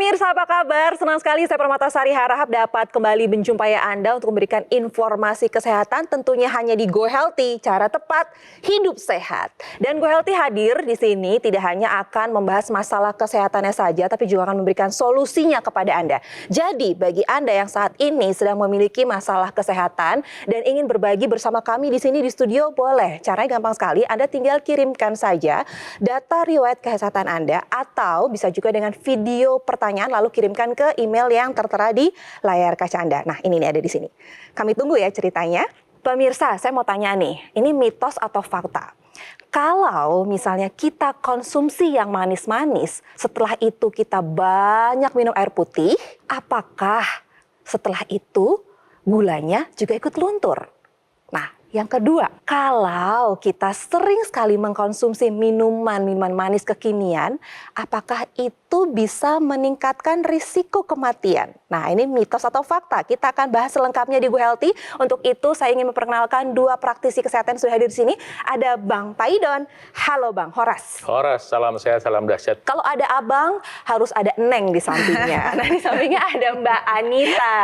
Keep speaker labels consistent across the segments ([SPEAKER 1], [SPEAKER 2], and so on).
[SPEAKER 1] pemirsa, apa kabar? Senang sekali saya Permatasari harap dapat kembali menjumpai Anda untuk memberikan informasi kesehatan tentunya hanya di Go Healthy, cara tepat hidup sehat. Dan Go Healthy hadir di sini tidak hanya akan membahas masalah kesehatannya saja, tapi juga akan memberikan solusinya kepada Anda. Jadi bagi Anda yang saat ini sedang memiliki masalah kesehatan dan ingin berbagi bersama kami di sini di studio, boleh. Caranya gampang sekali, Anda tinggal kirimkan saja data riwayat kesehatan Anda atau bisa juga dengan video pertanyaan lalu kirimkan ke email yang tertera di layar kaca Anda. Nah, ini nih ada di sini. Kami tunggu ya ceritanya. Pemirsa, saya mau tanya nih, ini mitos atau fakta? Kalau misalnya kita konsumsi yang manis-manis, setelah itu kita banyak minum air putih, apakah setelah itu gulanya juga ikut luntur? Nah, yang kedua, kalau kita sering sekali mengkonsumsi minuman manis kekinian, apakah itu bisa meningkatkan risiko kematian? Nah, ini mitos atau fakta? Kita akan bahas selengkapnya di Go Healthy. Untuk itu, saya ingin memperkenalkan dua praktisi kesehatan yang sudah hadir di sini. Ada Bang Paidon. Halo Bang, Horas.
[SPEAKER 2] Horas, salam sehat, salam dahsyat.
[SPEAKER 1] Kalau ada Abang, harus ada Neng di sampingnya. Nah, di sampingnya ada Mbak Anita.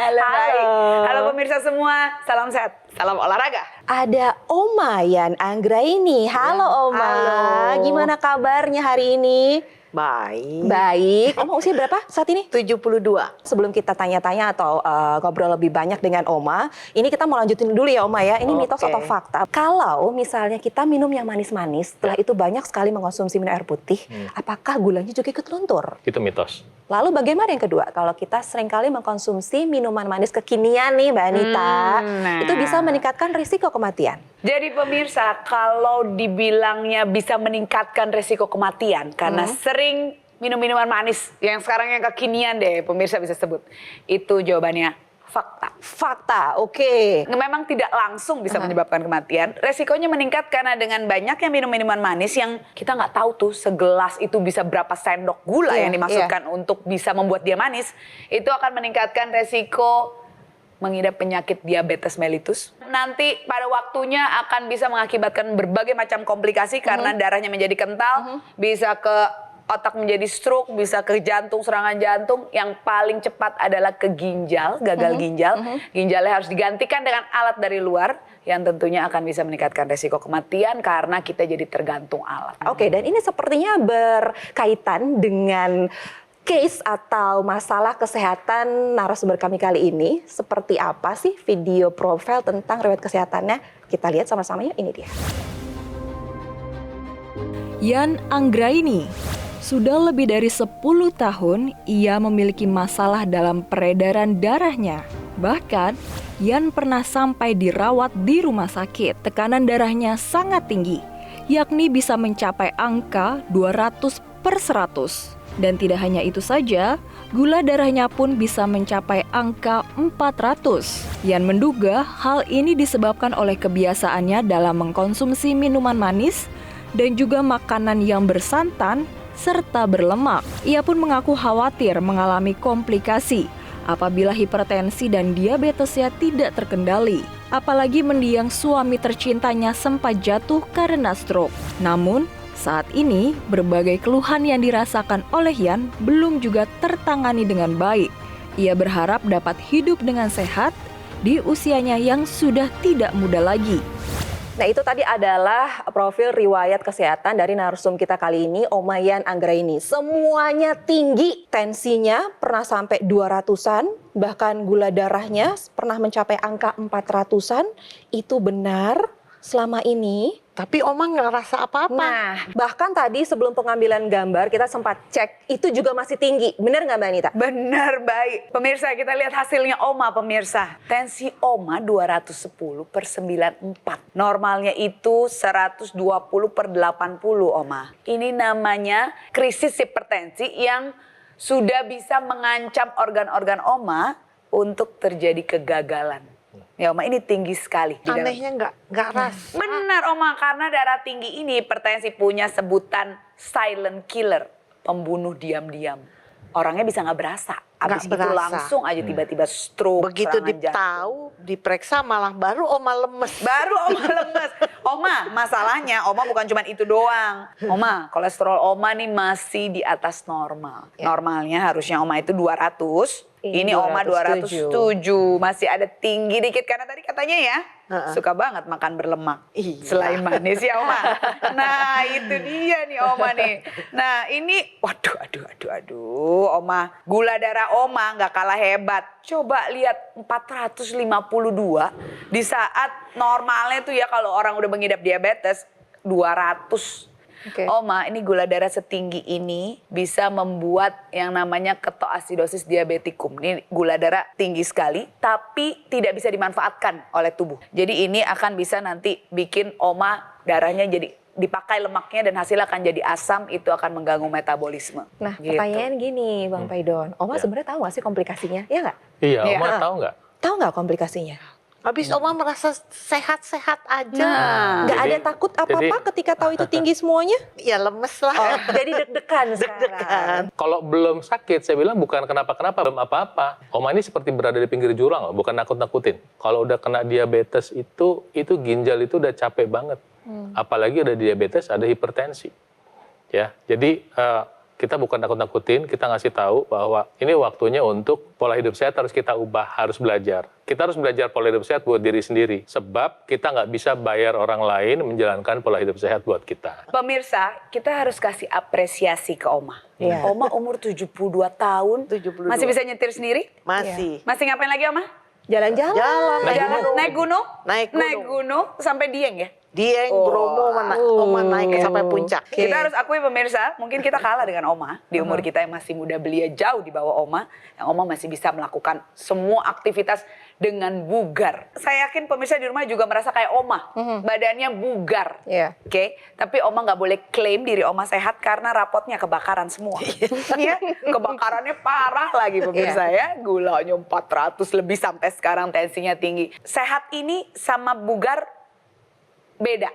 [SPEAKER 3] Halo.
[SPEAKER 1] Halo.
[SPEAKER 3] Halo pemirsa semua, salam sehat, salam olahraga.
[SPEAKER 1] Ada Oma Yan Anggraini. Halo Oma,
[SPEAKER 3] halo.
[SPEAKER 1] gimana kabarnya hari ini?
[SPEAKER 3] Baik.
[SPEAKER 1] Baik. Oma usia berapa saat ini?
[SPEAKER 3] 72.
[SPEAKER 1] Sebelum kita tanya-tanya atau ngobrol lebih banyak dengan Oma, ini kita mau lanjutin dulu ya Oma ya. Ini mitos atau fakta? Kalau misalnya kita minum yang manis-manis, setelah itu banyak sekali mengkonsumsi minum air putih, apakah gulanya juga ikut luntur?
[SPEAKER 2] Itu mitos.
[SPEAKER 1] Lalu bagaimana yang kedua? Kalau kita seringkali mengkonsumsi minuman manis kekinian nih Mbak Anita, itu bisa meningkatkan risiko kematian.
[SPEAKER 3] Jadi pemirsa, kalau dibilangnya bisa meningkatkan resiko kematian karena sering minum minuman manis yang sekarang yang kekinian deh, pemirsa bisa sebut. Itu jawabannya fakta.
[SPEAKER 1] Fakta, oke.
[SPEAKER 3] Memang tidak langsung bisa menyebabkan kematian. Resikonya meningkat karena dengan banyaknya minum minuman manis yang kita nggak tahu tuh segelas itu bisa berapa sendok gula yang dimaksudkan untuk bisa membuat dia manis. Itu akan meningkatkan resiko mengidap penyakit diabetes mellitus. Nanti pada waktunya akan bisa mengakibatkan berbagai macam komplikasi karena darahnya menjadi kental, bisa ke otak menjadi stroke, bisa ke jantung, serangan jantung. Yang paling cepat adalah ke ginjal, gagal ginjal. Ginjalnya harus digantikan dengan alat dari luar yang tentunya akan bisa meningkatkan resiko kematian karena kita jadi tergantung alat.
[SPEAKER 1] Oke, dan ini sepertinya berkaitan dengan case atau masalah kesehatan narasumber kami kali ini. Seperti apa sih video profil tentang riwayat kesehatannya? Kita lihat sama-sama yuk, ini dia.
[SPEAKER 4] Yan Anggraini. Sudah lebih dari 10 tahun ia memiliki masalah dalam peredaran darahnya. Bahkan, Yan pernah sampai dirawat di rumah sakit. Tekanan darahnya sangat tinggi, yakni bisa mencapai angka 200/100. Dan tidak hanya itu saja, gula darahnya pun bisa mencapai angka 400. Yan menduga hal ini disebabkan oleh kebiasaannya dalam mengkonsumsi minuman manis dan juga makanan yang bersantan serta berlemak. Ia pun mengaku khawatir mengalami komplikasi apabila hipertensi dan diabetesnya tidak terkendali. Apalagi mendiang suami tercintanya sempat jatuh karena stroke. Namun, saat ini berbagai keluhan yang dirasakan oleh Yan belum juga tertangani dengan baik. Ia berharap dapat hidup dengan sehat di usianya yang sudah tidak muda lagi.
[SPEAKER 1] Nah, itu tadi adalah profil riwayat kesehatan dari narsum kita kali ini, Oma Yan Anggraini. Semuanya tinggi, tensinya pernah sampai 200-an, bahkan gula darahnya pernah mencapai angka 400-an. Itu benar selama ini.
[SPEAKER 5] Tapi Oma nggak ngerasa apa-apa.
[SPEAKER 1] Nah, bahkan tadi sebelum pengambilan gambar kita sempat cek, itu juga masih tinggi. Benar nggak Mbak Anita?
[SPEAKER 3] Benar, baik. Pemirsa, kita lihat hasilnya Oma, pemirsa. Tensi Oma 210/94. Normalnya itu 120/80, Oma. Ini namanya krisis hipertensi yang sudah bisa mengancam organ-organ Oma untuk terjadi kegagalan. Ya Oma, ini tinggi sekali.
[SPEAKER 5] Anehnya nggak rasa.
[SPEAKER 3] Benar Oma, karena darah tinggi ini hipertensi punya sebutan silent killer, pembunuh diam-diam. orangnya bisa nggak berasa. Abis
[SPEAKER 5] Nggak
[SPEAKER 3] itu
[SPEAKER 5] berasa.
[SPEAKER 3] langsung aja tiba-tiba stroke,
[SPEAKER 5] Begitu
[SPEAKER 3] serangan jantung.
[SPEAKER 5] tahu, diperiksa malah baru oma lemes.
[SPEAKER 3] Baru Oma lemes. Oma, masalahnya Oma bukan cuma itu doang. Oma, kolesterol Oma nih masih di atas normal.
[SPEAKER 1] Ya.
[SPEAKER 3] Normalnya harusnya Oma itu 200.
[SPEAKER 1] Ini
[SPEAKER 3] Ini Oma
[SPEAKER 1] 207.
[SPEAKER 3] 207. Masih ada tinggi dikit karena tadi katanya ya
[SPEAKER 5] Heeh.
[SPEAKER 3] suka banget makan berlemak.
[SPEAKER 5] Iya.
[SPEAKER 3] Selain manis ya Oma. Nah itu dia nih Oma nih. Nah ini, waduh aduh Oma. Gula darah Oma nggak kalah hebat. Coba lihat 452 di saat normalnya tuh ya kalau orang udah mengidap diabetes 200.
[SPEAKER 1] Oke.
[SPEAKER 3] Oma, ini gula darah setinggi ini bisa membuat yang namanya ketoasidosis diabetikum. Ini gula darah tinggi sekali, tapi tidak bisa dimanfaatkan oleh tubuh. Jadi ini akan bisa nanti bikin Oma darahnya jadi dipakai lemaknya dan hasilnya akan jadi asam, itu akan mengganggu metabolisme.
[SPEAKER 1] Nah,
[SPEAKER 3] Gitu.
[SPEAKER 1] pertanyaan gini, Bang Paidon. Oma
[SPEAKER 2] Ya.
[SPEAKER 1] sebenarnya tahu nggak sih komplikasinya? Ya nggak?
[SPEAKER 2] Iya,
[SPEAKER 3] Iya.
[SPEAKER 2] Oma tahu nggak?
[SPEAKER 1] Tahu nggak komplikasinya?
[SPEAKER 5] Habis oma merasa sehat-sehat aja.
[SPEAKER 3] Nah.
[SPEAKER 1] Nggak ada
[SPEAKER 2] Jadi-
[SPEAKER 1] takut apa-apa ketika tahu itu tinggi semuanya?
[SPEAKER 5] Ya lemes lah.
[SPEAKER 1] Oh, jadi deg-degan sekarang.
[SPEAKER 2] Kalau belum sakit, saya bilang bukan kenapa-kenapa, belum apa-apa. Oma ini seperti berada di pinggir jurang loh, bukan nakut-nakutin. Kalau udah kena diabetes itu ginjal itu udah capek banget. Apalagi udah diabetes, ada hipertensi. Ya, jadi kita bukan nakut-nakutin, kita ngasih tahu bahwa ini waktunya untuk pola hidup sehat harus kita ubah, harus belajar. Kita harus belajar pola hidup sehat buat diri sendiri. Sebab kita nggak bisa bayar orang lain menjalankan pola hidup sehat buat kita.
[SPEAKER 3] Pemirsa, kita harus kasih apresiasi ke Oma.
[SPEAKER 1] Iya.
[SPEAKER 3] Oma umur 72 tahun,
[SPEAKER 5] 72.
[SPEAKER 3] masih bisa nyetir sendiri?
[SPEAKER 5] Masih.
[SPEAKER 3] Masih ngapain lagi Oma?
[SPEAKER 1] Jalan-jalan.
[SPEAKER 5] Jalan.
[SPEAKER 3] Naik gunung?
[SPEAKER 5] Naik gunung.
[SPEAKER 3] gunung sampai Dieng ya?
[SPEAKER 5] Dieng, Bromo, oma naik sampai puncak.
[SPEAKER 1] Oke.
[SPEAKER 3] Kita harus akui pemirsa, mungkin kita kalah dengan Oma. Di umur kita yang masih muda, belia jauh di bawah Oma. Yang Oma masih bisa melakukan semua aktivitas dengan bugar. Saya yakin pemirsa di rumah juga merasa kayak Oma. Badannya bugar.
[SPEAKER 1] Iya.
[SPEAKER 3] Oke, tapi Oma nggak boleh klaim diri Oma sehat karena rapotnya kebakaran semua. Iya, kebakarannya parah lagi pemirsa ya. Gulanya 400 lebih sampai sekarang tensinya tinggi. Sehat ini sama bugar beda.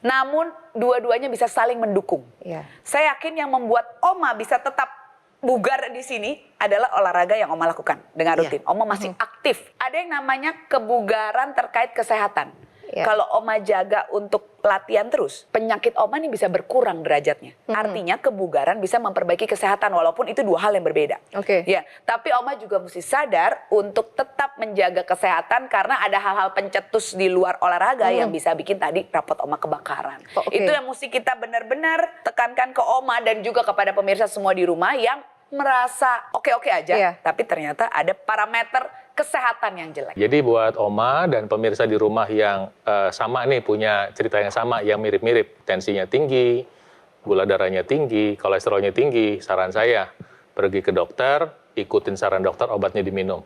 [SPEAKER 3] Namun dua-duanya bisa saling mendukung.
[SPEAKER 1] Iya.
[SPEAKER 3] Saya yakin yang membuat Oma bisa tetap bugar di sini adalah olahraga yang Oma lakukan dengan rutin. Oma masih aktif. Ada yang namanya kebugaran terkait kesehatan.
[SPEAKER 1] Iya.
[SPEAKER 3] Kalau Oma jaga untuk latihan terus, penyakit Oma ini bisa berkurang derajatnya. Artinya kebugaran bisa memperbaiki kesehatan walaupun itu dua hal yang berbeda.
[SPEAKER 1] Oke.
[SPEAKER 3] Ya, tapi Oma juga mesti sadar untuk tetap menjaga kesehatan karena ada hal-hal pencetus di luar olahraga yang bisa bikin tadi rapot Oma kebakaran.
[SPEAKER 1] Oh, oke.
[SPEAKER 3] Itu yang mesti kita benar-benar tekankan ke Oma dan juga kepada pemirsa semua di rumah yang merasa oke-oke aja,
[SPEAKER 1] Iya.
[SPEAKER 3] tapi ternyata ada parameter kesehatan yang jelek.
[SPEAKER 2] Jadi buat Oma dan pemirsa di rumah yang sama nih, punya cerita yang sama, yang mirip-mirip. Tensinya tinggi, gula darahnya tinggi, kolesterolnya tinggi. Saran saya, pergi ke dokter, ikutin saran dokter, obatnya diminum.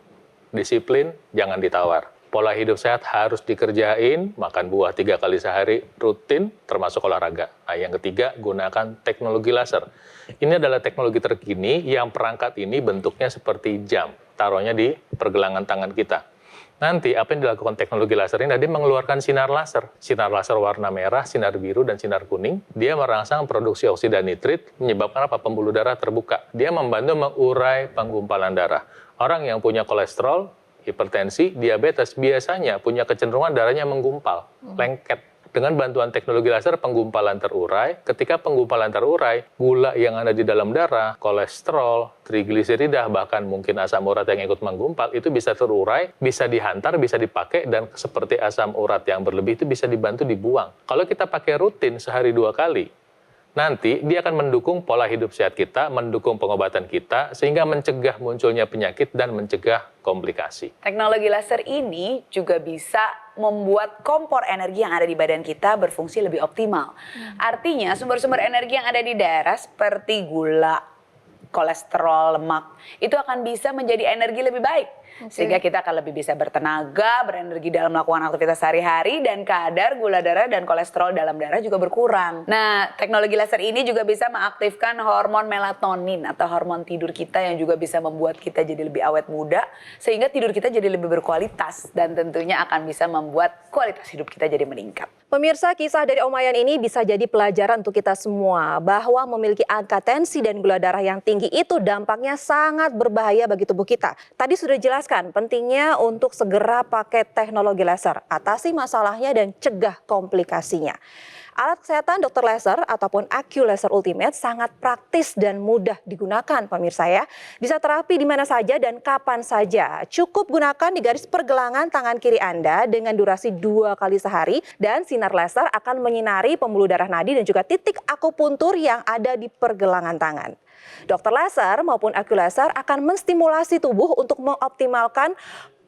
[SPEAKER 2] Disiplin, jangan ditawar. Pola hidup sehat harus dikerjain, makan buah 3 kali sehari, rutin, termasuk olahraga. Nah, yang ketiga, gunakan teknologi laser. Ini adalah teknologi terkini yang perangkat ini bentuknya seperti jam. Taruhnya di pergelangan tangan kita. Nanti apa yang dilakukan teknologi laser ini? Dia mengeluarkan sinar laser. Sinar laser warna merah, sinar biru, dan sinar kuning. Dia merangsang produksi oksida nitrit, menyebabkan apa? Pembuluh darah terbuka. Dia membantu mengurai penggumpalan darah. Orang yang punya kolesterol, hipertensi, diabetes, biasanya punya kecenderungan darahnya menggumpal, lengket. Dengan bantuan teknologi laser, penggumpalan terurai. Ketika penggumpalan terurai, gula yang ada di dalam darah, kolesterol, trigliserida, bahkan mungkin asam urat yang ikut menggumpal, itu bisa terurai, bisa dihantar, bisa dipakai, dan seperti asam urat yang berlebih itu bisa dibantu dibuang. Kalau kita pakai rutin sehari 2 kali, nanti dia akan mendukung pola hidup sehat kita, mendukung pengobatan kita, sehingga mencegah munculnya penyakit dan mencegah komplikasi.
[SPEAKER 3] Teknologi laser ini juga bisa membuat kompor energi yang ada di badan kita berfungsi lebih optimal. Artinya sumber-sumber energi yang ada di darah seperti gula, kolesterol, lemak, itu akan bisa menjadi energi lebih baik. Sehingga kita akan lebih bisa bertenaga, berenergi dalam melakukan aktivitas sehari-hari, dan kadar gula darah dan kolesterol dalam darah juga berkurang. Nah, teknologi laser ini juga bisa mengaktifkan hormon melatonin atau hormon tidur kita yang juga bisa membuat kita jadi lebih awet muda, sehingga tidur kita jadi lebih berkualitas dan tentunya akan bisa membuat kualitas hidup kita jadi meningkat.
[SPEAKER 1] Pemirsa, kisah dari Oma Yan ini bisa jadi pelajaran untuk kita semua bahwa memiliki angka tensi dan gula darah yang tinggi itu dampaknya sangat berbahaya bagi tubuh kita. Tadi sudah dijelaskan pentingnya untuk segera pakai teknologi laser, atasi masalahnya dan cegah komplikasinya. Alat kesehatan Dr. Laser ataupun AQ Laser Ultimate sangat praktis dan mudah digunakan, pemirsa ya. Bisa terapi di mana saja dan kapan saja. Cukup gunakan di garis pergelangan tangan kiri Anda dengan durasi 2 kali sehari dan sinar laser akan menyinari pembuluh darah nadi dan juga titik akupuntur yang ada di pergelangan tangan. Dr. Laser maupun AQ Laser akan menstimulasi tubuh untuk mengoptimalkan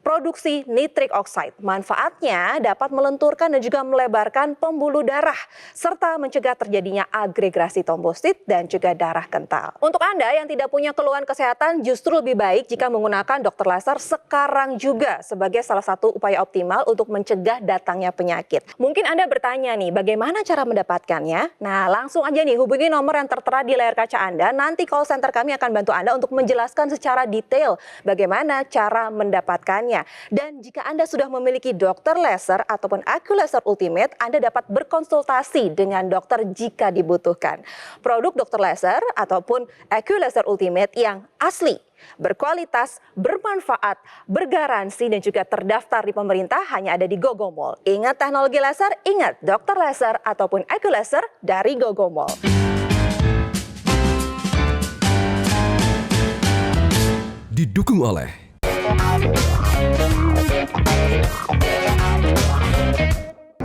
[SPEAKER 1] produksi nitrik oxide. Manfaatnya dapat melenturkan dan juga melebarkan pembuluh darah serta mencegah terjadinya agregasi trombosit dan juga darah kental. Untuk Anda yang tidak punya keluhan kesehatan, justru lebih baik jika menggunakan Dr. Laser sekarang juga sebagai salah satu upaya optimal untuk mencegah datangnya penyakit. Mungkin Anda bertanya nih, bagaimana cara mendapatkannya? Nah, langsung aja nih hubungi nomor yang tertera di layar kaca Anda. Nanti call center kami akan bantu Anda untuk menjelaskan secara detail bagaimana cara mendapatkannya. Dan jika Anda sudah memiliki Dr. Laser ataupun AQ Laser Ultimate, Anda dapat berkonsultasi dengan dokter jika dibutuhkan. Produk Dr. Laser ataupun AQ Laser Ultimate yang asli, berkualitas, bermanfaat, bergaransi dan juga terdaftar di pemerintah hanya ada di GoGo Mall. Ingat teknologi laser, ingat Dr. Laser ataupun AQ Laser dari GoGo Mall.
[SPEAKER 6] Didukung oleh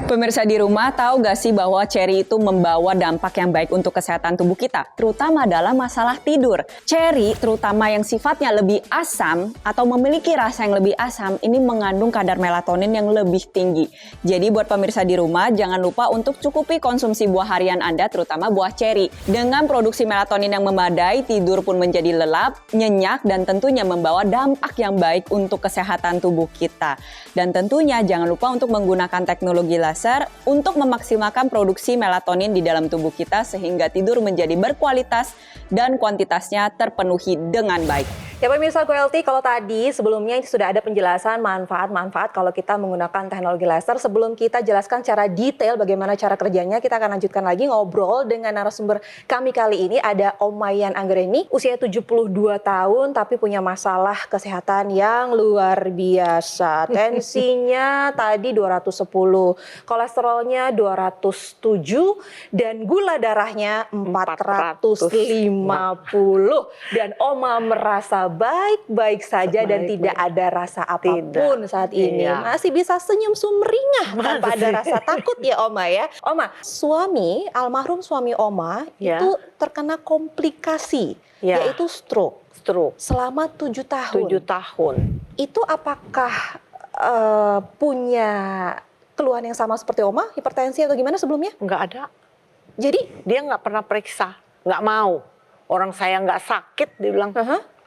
[SPEAKER 7] Pemirsa di rumah, tahu gak sih bahwa ceri itu membawa dampak yang baik untuk kesehatan tubuh kita, terutama dalam masalah tidur. Ceri, terutama yang sifatnya lebih asam atau memiliki rasa yang lebih asam, ini mengandung kadar melatonin yang lebih tinggi. Jadi buat pemirsa di rumah, jangan lupa untuk cukupi konsumsi buah harian Anda, terutama buah ceri. Dengan produksi melatonin yang memadai, tidur pun menjadi lelap, nyenyak, dan tentunya membawa dampak yang baik untuk kesehatan tubuh kita. Dan tentunya jangan lupa untuk menggunakan teknologi laser untuk memaksimalkan produksi melatonin di dalam tubuh kita sehingga tidur menjadi berkualitas dan kuantitasnya terpenuhi dengan baik.
[SPEAKER 1] Ya pemirsa GoHealthy, kalau tadi sebelumnya sudah ada penjelasan manfaat-manfaat kalau kita menggunakan teknologi laser. Sebelum kita jelaskan secara detail bagaimana cara kerjanya, kita akan lanjutkan lagi ngobrol dengan narasumber kami kali ini. Ada Oma Yan Anggraini, usia 72 tahun tapi punya masalah kesehatan yang luar biasa. Tensinya tadi 210, kolesterolnya 207 dan gula darahnya 450. Dan Oma merasa baik-baik saja dan tidak ada rasa apapun saat ini.
[SPEAKER 5] Iya.
[SPEAKER 1] Masih bisa senyum sumringah tanpa ada rasa takut ya Oma ya. Oma, almarhum suami Oma
[SPEAKER 5] Ya.
[SPEAKER 1] itu terkena komplikasi,
[SPEAKER 5] Ya.
[SPEAKER 1] yaitu stroke
[SPEAKER 5] Stroke
[SPEAKER 1] selama 7 tahun.
[SPEAKER 5] 7 tahun.
[SPEAKER 1] Itu apakah punya keluhan yang sama seperti Oma, hipertensi atau gimana sebelumnya?
[SPEAKER 5] Nggak ada.
[SPEAKER 1] Jadi,
[SPEAKER 5] Dia nggak pernah periksa. Nggak mau. Orang saya nggak sakit, dia bilang.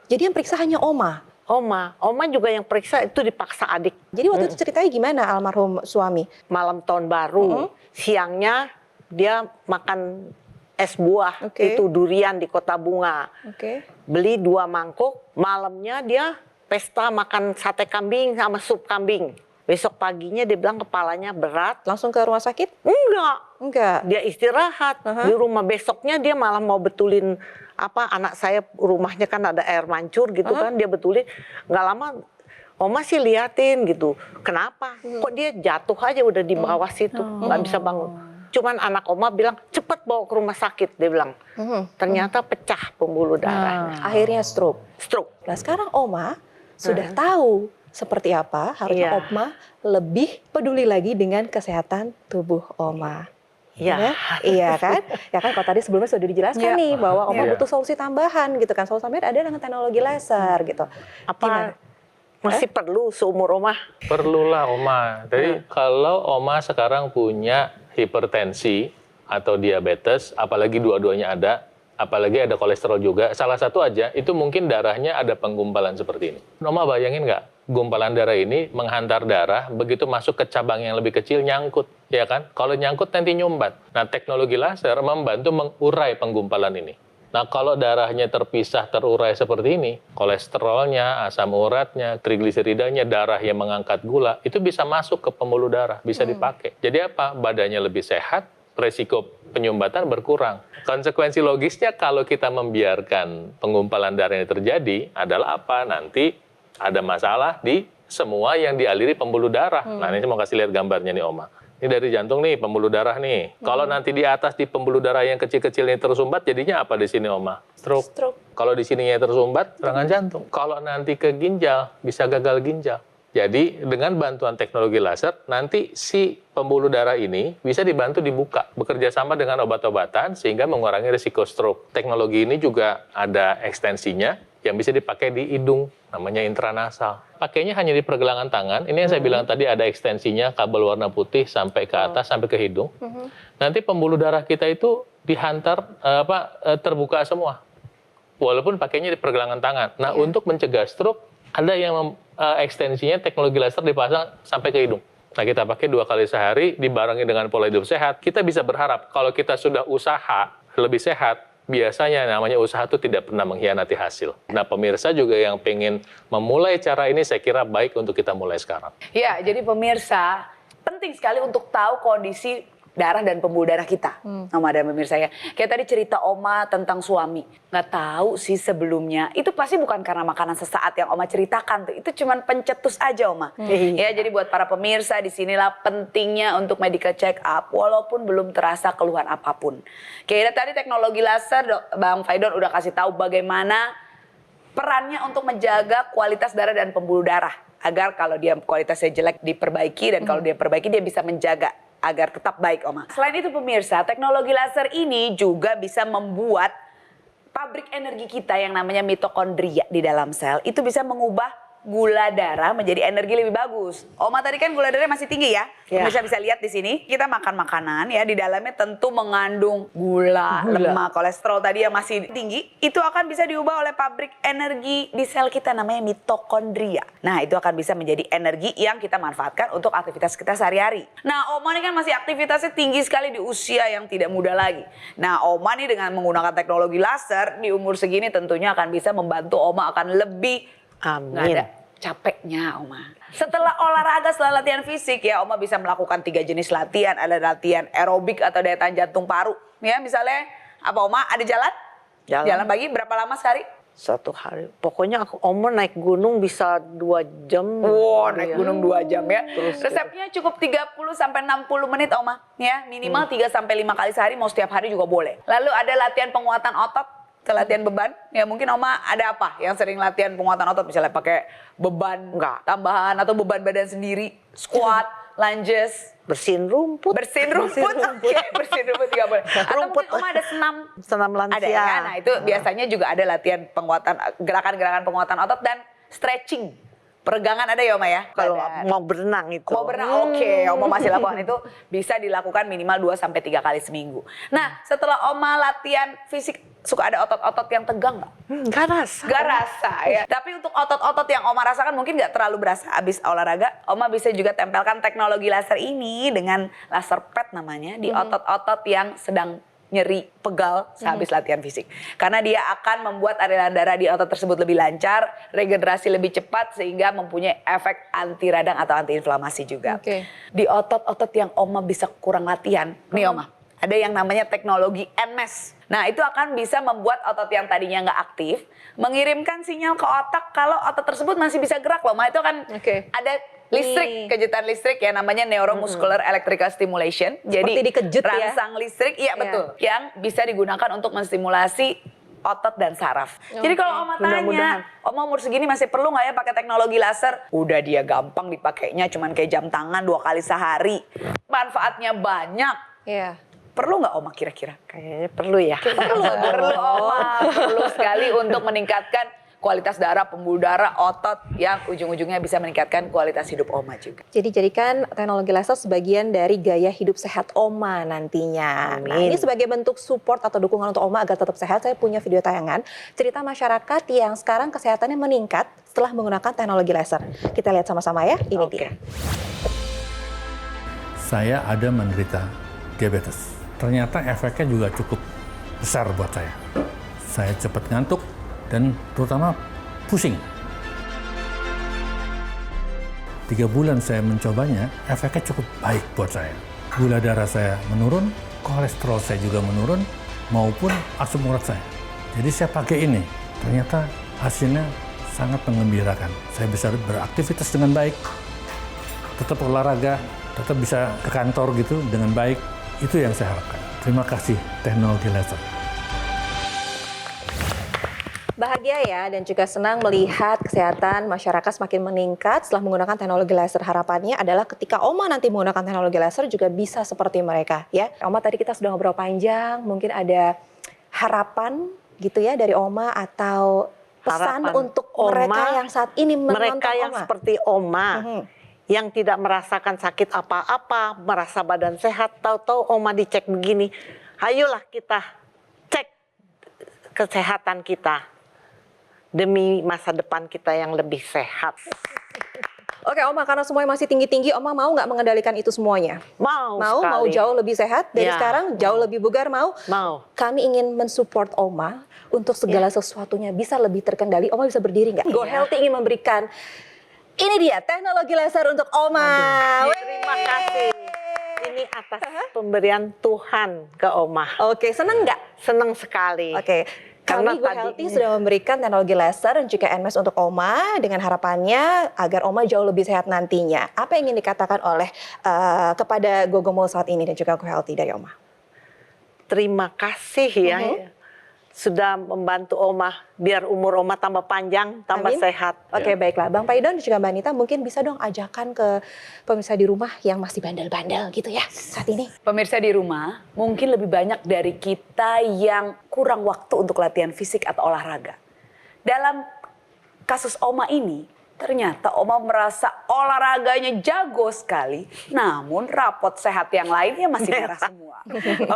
[SPEAKER 1] jadi yang periksa hanya Oma.
[SPEAKER 5] Oma juga yang periksa itu dipaksa adik.
[SPEAKER 1] Jadi waktu itu ceritanya gimana almarhum suami?
[SPEAKER 5] Malam tahun baru, siangnya dia makan es buah,
[SPEAKER 1] Oke.
[SPEAKER 5] itu durian di Kota Bunga.
[SPEAKER 1] Oke.
[SPEAKER 5] Beli 2 mangkok, malamnya dia pesta makan sate kambing sama sup kambing. Besok paginya dia bilang kepalanya berat.
[SPEAKER 1] Langsung ke rumah sakit?
[SPEAKER 5] Enggak, dia istirahat. Di rumah besoknya dia malah mau betulin anak saya, rumahnya kan ada air mancur gitu kan, dia betulin. Nggak lama Oma sih liatin gitu, kenapa? Kok dia jatuh aja udah di bawah situ, nggak bisa bangun. Cuman anak Oma bilang cepet bawa ke rumah sakit, dia bilang. Ternyata pecah pembuluh darahnya.
[SPEAKER 1] Akhirnya stroke. Nah sekarang Oma sudah tahu seperti apa, harusnya
[SPEAKER 5] Iya.
[SPEAKER 1] Oma lebih peduli lagi dengan kesehatan tubuh Oma.
[SPEAKER 5] Iya.
[SPEAKER 1] Iya kan? Ya kan kalau tadi sebelumnya sudah dijelaskan nih bahwa Oma
[SPEAKER 2] Iya.
[SPEAKER 1] butuh solusi tambahan gitu kan. Solusi tambahan ada dengan teknologi laser gitu. Gimana?
[SPEAKER 5] Apa masih perlu seumur Oma?
[SPEAKER 2] Perlulah Oma. Jadi kalau Oma sekarang punya hipertensi atau diabetes, apalagi dua-duanya ada, apalagi ada kolesterol juga, salah satu aja, itu mungkin darahnya ada penggumpalan seperti ini. Oma bayangin nggak? Gumpalan darah ini menghantar darah, begitu masuk ke cabang yang lebih kecil nyangkut, ya kan? Kalau nyangkut nanti nyumbat. Nah, teknologi laser membantu mengurai penggumpalan ini. Nah, kalau darahnya terpisah, terurai seperti ini, kolesterolnya, asam uratnya, trigliseridanya, darah yang mengangkat gula, itu bisa masuk ke pembuluh darah, bisa dipakai. Jadi apa? Badannya lebih sehat, resiko penyumbatan berkurang. Konsekuensi logisnya kalau kita membiarkan penggumpalan darah ini terjadi adalah apa? Nanti ada masalah di semua yang dialiri pembuluh darah. Nah, ini saya mau kasih lihat gambarnya nih, Oma. Ini dari jantung nih, pembuluh darah nih. Kalau nanti di atas di pembuluh darah yang kecil-kecil ini tersumbat, jadinya apa di sini, Oma? Stroke. Kalau di sininya tersumbat, serangan jantung. Kalau nanti ke ginjal, bisa gagal ginjal. Jadi dengan bantuan teknologi laser, nanti si pembuluh darah ini bisa dibantu dibuka, bekerja sama dengan obat-obatan sehingga mengurangi risiko stroke. Teknologi ini juga ada ekstensinya yang bisa dipakai di hidung, namanya intranasal. Pakainya hanya di pergelangan tangan. Ini yang saya bilang tadi ada ekstensinya, kabel warna putih sampai ke atas, sampai ke hidung. Nanti pembuluh darah kita itu dihantar terbuka semua, walaupun pakainya di pergelangan tangan. Nah, untuk mencegah stroke, ada yang ekstensinya teknologi laser dipasang sampai ke hidung. Nah, kita pakai 2 kali sehari, dibarengi dengan pola hidup sehat. Kita bisa berharap kalau kita sudah usaha lebih sehat, biasanya namanya usaha itu tidak pernah mengkhianati hasil. Nah, pemirsa juga yang pengen memulai cara ini, saya kira baik untuk kita mulai sekarang.
[SPEAKER 3] Ya, jadi pemirsa, penting sekali untuk tahu kondisi darah dan pembuluh darah kita, Oma dan pemirsa ya. Kayak tadi cerita Oma tentang suami, nggak tahu sih sebelumnya. Itu pasti bukan karena makanan sesaat yang Oma ceritakan tuh. Itu cuman pencetus aja, Oma. Ya, jadi buat para pemirsa, disinilah pentingnya untuk medical check up, walaupun belum terasa keluhan apapun. Kayak tadi teknologi laser, Bang Faidon udah kasih tahu bagaimana perannya untuk menjaga kualitas darah dan pembuluh darah. Agar kalau dia kualitasnya jelek diperbaiki, dan kalau dia perbaiki dia bisa menjaga agar tetap baik, Oma. Selain itu pemirsa, teknologi laser ini juga bisa membuat pabrik energi kita yang namanya mitokondria di dalam sel itu bisa mengubah gula darah menjadi energi lebih bagus. Oma tadi kan gula darah masih tinggi ya. Pemirsa bisa lihat di sini, kita makan makanan ya, di dalamnya tentu mengandung gula, lemak, kolesterol tadi yang masih tinggi, itu akan bisa diubah oleh pabrik energi di sel kita namanya mitokondria. Nah, itu akan bisa menjadi energi yang kita manfaatkan untuk aktivitas kita sehari-hari. Nah, Oma ini kan masih aktivitasnya tinggi sekali di usia yang tidak muda lagi. Nah, Oma nih dengan menggunakan teknologi laser di umur segini tentunya akan bisa membantu Oma akan lebih nggak ada capeknya, Oma. Setelah olahraga, setelah latihan fisik ya, Oma bisa melakukan 3 jenis latihan. Ada latihan aerobik atau daya tahan jantung paru. Ya, misalnya apa, Oma? Ada jalan? Jalan pagi berapa lama sehari?
[SPEAKER 5] 1 hari. Pokoknya Oma naik gunung bisa 2 jam.
[SPEAKER 3] Wow, naik gunung 2 jam ya. Resepnya cukup 30 sampai 60 menit, Oma. Ya, minimal 3 sampai 5 kali sehari, mau setiap hari juga boleh. Lalu ada latihan penguatan otot. Latihan beban, ya mungkin Oma ada apa yang sering latihan penguatan otot, misalnya pakai beban tambahan atau beban badan sendiri, squat, lunges,
[SPEAKER 5] bersihin rumput.
[SPEAKER 3] Bersihin rumput juga boleh. Atau mungkin Oma ada
[SPEAKER 5] senam lansia.
[SPEAKER 3] Ada ya, nah itu biasanya juga ada latihan penguatan, gerakan-gerakan penguatan otot dan stretching. Peregangan ada ya, Oma ya?
[SPEAKER 5] Kalau mau berenang itu.
[SPEAKER 3] Mau berenang, oke. Oma masih lakukan itu, bisa dilakukan minimal 2 sampai 3 kali seminggu. Nah, setelah Oma latihan fisik, suka ada otot-otot yang tegang nggak?
[SPEAKER 5] Nggak rasa.
[SPEAKER 3] Nggak rasa ya. Tapi untuk otot-otot yang Oma rasakan mungkin nggak terlalu berasa abis olahraga. Oma bisa juga tempelkan teknologi laser ini dengan laser pad namanya di otot-otot yang sedang nyeri, pegal sehabis latihan fisik. Karena dia akan membuat aliran darah di otot tersebut lebih lancar, regenerasi lebih cepat sehingga mempunyai efek anti radang atau anti inflamasi juga. Di otot-otot yang Oma bisa kurang latihan, nih Oma, ada yang namanya teknologi NMES. Nah, itu akan bisa membuat otot yang tadinya nggak aktif mengirimkan sinyal ke otak kalau otot tersebut masih bisa gerak loh. Itu kan ada listrik, kejutan listrik ya, namanya neuromuscular electrical stimulation. Jadi
[SPEAKER 1] dikejut
[SPEAKER 3] rangsang listrik, iya betul, yang bisa digunakan untuk menstimulasi otot dan saraf. Jadi kalau Oma tanya, Oma umur segini masih perlu nggak ya pakai teknologi laser? Udah, dia gampang dipakainya, cuman kayak jam tangan 2 kali sehari. Manfaatnya banyak. Perlu nggak Oma kira-kira?
[SPEAKER 5] Kayaknya perlu ya.
[SPEAKER 3] Perlu Oma, perlu sekali untuk meningkatkan kualitas darah, pembuluh darah, otot yang ujung-ujungnya bisa meningkatkan kualitas hidup Oma juga.
[SPEAKER 1] Jadi jadikan teknologi laser sebagian dari gaya hidup sehat Oma nantinya. Nah, ini sebagai bentuk support atau dukungan untuk Oma agar tetap sehat, saya punya video tayangan cerita masyarakat yang sekarang kesehatannya meningkat setelah menggunakan teknologi laser. Kita lihat sama-sama ya, ini dia.
[SPEAKER 8] Saya ada menderita diabetes. Ternyata efeknya juga cukup besar buat saya. saya cepat ngantuk dan terutama pusing. 3 bulan saya mencobanya, efeknya cukup baik buat saya. Gula darah saya menurun, kolesterol saya juga menurun, maupun asam urat saya. Jadi saya pakai ini, ternyata hasilnya sangat menggembirakan. Saya bisa beraktivitas dengan baik, tetap olahraga, tetap bisa ke kantor gitu dengan baik. Itu yang saya harapkan. Terima kasih teknologi laser.
[SPEAKER 1] Bahagia ya dan juga senang melihat kesehatan masyarakat semakin meningkat setelah menggunakan teknologi laser. Harapannya adalah ketika Oma nanti menggunakan teknologi laser juga bisa seperti mereka ya. Oma tadi kita sudah ngobrol panjang, mungkin ada harapan gitu ya dari Oma atau pesan
[SPEAKER 5] Harapan
[SPEAKER 1] untuk
[SPEAKER 5] Oma,
[SPEAKER 1] mereka yang saat ini menonton
[SPEAKER 5] mereka yang
[SPEAKER 1] Oma.
[SPEAKER 5] seperti Oma, yang tidak merasakan sakit apa-apa, merasa badan sehat, tahu-tahu Oma dicek begini. Ayolah kita cek kesehatan kita demi masa depan kita yang lebih sehat.
[SPEAKER 1] Oke Oma, karena semuanya masih tinggi-tinggi, Oma mau nggak mengendalikan itu semuanya?
[SPEAKER 5] Mau
[SPEAKER 1] Mau
[SPEAKER 5] sekali.
[SPEAKER 1] jauh lebih sehat dari
[SPEAKER 5] Ya,
[SPEAKER 1] sekarang, jauh lebih bugar, mau?
[SPEAKER 5] Mau.
[SPEAKER 1] Kami ingin mensupport Oma untuk segala sesuatunya bisa lebih terkendali. Oma bisa berdiri nggak? Go Healthy ingin memberikan, ini dia teknologi laser untuk Oma.
[SPEAKER 5] Terima kasih. Ini atas pemberian Tuhan ke Oma.
[SPEAKER 1] Oke, seneng nggak?
[SPEAKER 5] Senang sekali.
[SPEAKER 1] Oke.
[SPEAKER 5] Karena
[SPEAKER 1] Kami Go Healthy sudah memberikan teknologi laser dan juga NMS untuk Oma dengan harapannya agar Oma jauh lebih sehat nantinya. Apa yang ingin dikatakan oleh kepada Gogomol saat ini dan juga Go Healthy dari Oma?
[SPEAKER 5] Terima kasih ya sudah membantu Oma biar umur Oma tambah panjang, tambah
[SPEAKER 1] Amin.
[SPEAKER 5] sehat.
[SPEAKER 1] Oke, baiklah. Bang Paidon dan juga Mbak Anita mungkin bisa dong ajakan ke pemirsa di rumah yang masih bandel-bandel gitu ya saat ini.
[SPEAKER 3] Pemirsa di rumah, mungkin lebih banyak dari kita yang kurang waktu untuk latihan fisik atau olahraga. Dalam kasus Oma ini, ternyata Oma merasa olahraganya jago sekali, namun rapot sehat yang lainnya masih merah semua.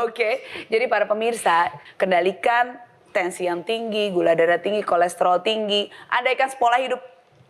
[SPEAKER 3] Oke, jadi para pemirsa, kendalikan tensi yang tinggi, gula darah tinggi, kolesterol tinggi, andaikan pola hidup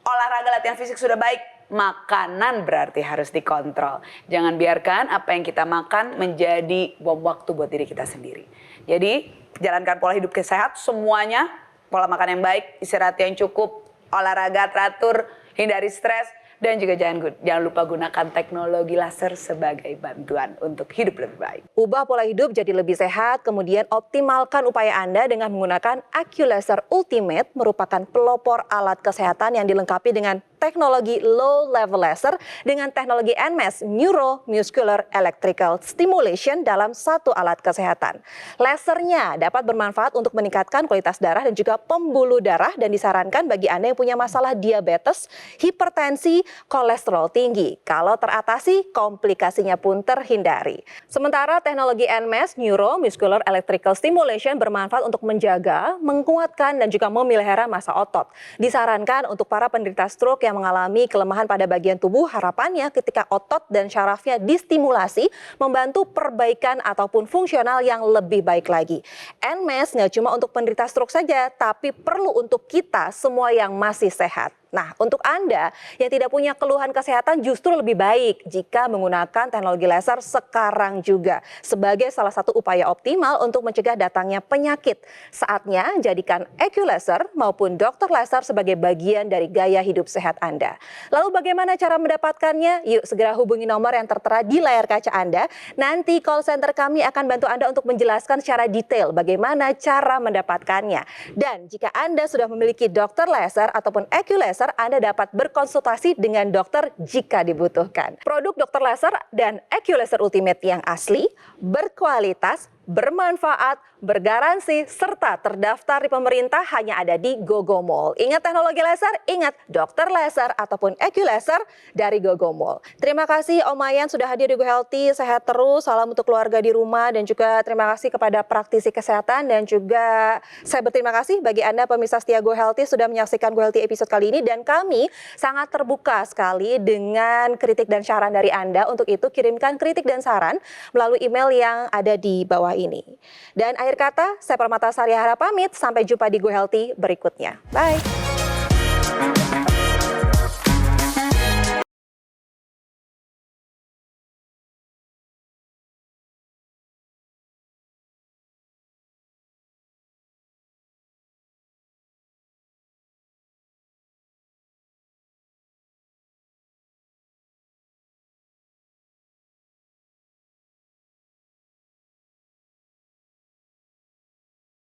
[SPEAKER 3] olahraga latihan fisik sudah baik, makanan berarti harus dikontrol. Jangan biarkan apa yang kita makan menjadi bom waktu buat diri kita sendiri. Jadi jalankan pola hidup sehat semuanya, pola makan yang baik, istirahat yang cukup, olahraga teratur, hindari stres, dan juga jangan lupa gunakan teknologi laser sebagai bantuan untuk hidup lebih baik.
[SPEAKER 1] Ubah pola hidup jadi lebih sehat, kemudian optimalkan upaya Anda dengan menggunakan AccuLaser Ultimate, merupakan pelopor alat kesehatan yang dilengkapi dengan teknologi low level laser dengan teknologi NMS Neuromuscular Electrical Stimulation dalam satu alat kesehatan. Lasernya dapat bermanfaat untuk meningkatkan kualitas darah dan juga pembuluh darah dan disarankan bagi Anda yang punya masalah diabetes, hipertensi, kolesterol tinggi. Kalau teratasi, komplikasinya pun terhindari. Sementara teknologi NMS Neuromuscular Electrical Stimulation bermanfaat untuk menjaga, menguatkan dan juga memelihara massa otot. Disarankan untuk para penderita stroke yang mengalami kelemahan pada bagian tubuh, harapannya ketika otot dan syarafnya distimulasi membantu perbaikan ataupun fungsional yang lebih baik lagi. NMS nggak cuma untuk penderita stroke saja, tapi perlu untuk kita semua yang masih sehat. Nah, untuk Anda yang tidak punya keluhan kesehatan justru lebih baik jika menggunakan teknologi laser sekarang juga sebagai salah satu upaya optimal untuk mencegah datangnya penyakit. Saatnya jadikan AccuLaser maupun dokter laser sebagai bagian dari gaya hidup sehat Anda. Lalu bagaimana cara mendapatkannya? Yuk segera hubungi nomor yang tertera di layar kaca Anda. Nanti call center kami akan bantu Anda untuk menjelaskan secara detail bagaimana cara mendapatkannya. Dan jika Anda sudah memiliki dokter laser ataupun AccuLaser, Anda dapat berkonsultasi dengan dokter jika dibutuhkan. Produk dokter laser dan AccuLaser Ultimate yang asli, berkualitas, bermanfaat, bergaransi, serta terdaftar di pemerintah hanya ada di Gogomol. Ingat teknologi laser, ingat dokter laser ataupun AccuLaser dari Gogomol. Terima kasih Om Mayan sudah hadir di Go Healthy, sehat terus, salam untuk keluarga di rumah dan juga terima kasih kepada praktisi kesehatan dan juga saya berterima kasih bagi Anda pemirsa setia Go Healthy sudah menyaksikan Go Healthy episode kali ini dan kami sangat terbuka sekali dengan kritik dan saran dari Anda. Untuk itu kirimkan kritik dan saran melalui email yang ada di bawah ini. Dan akhir kata, saya Permatasari Hara pamit, sampai jumpa di Go Healthy berikutnya. Bye!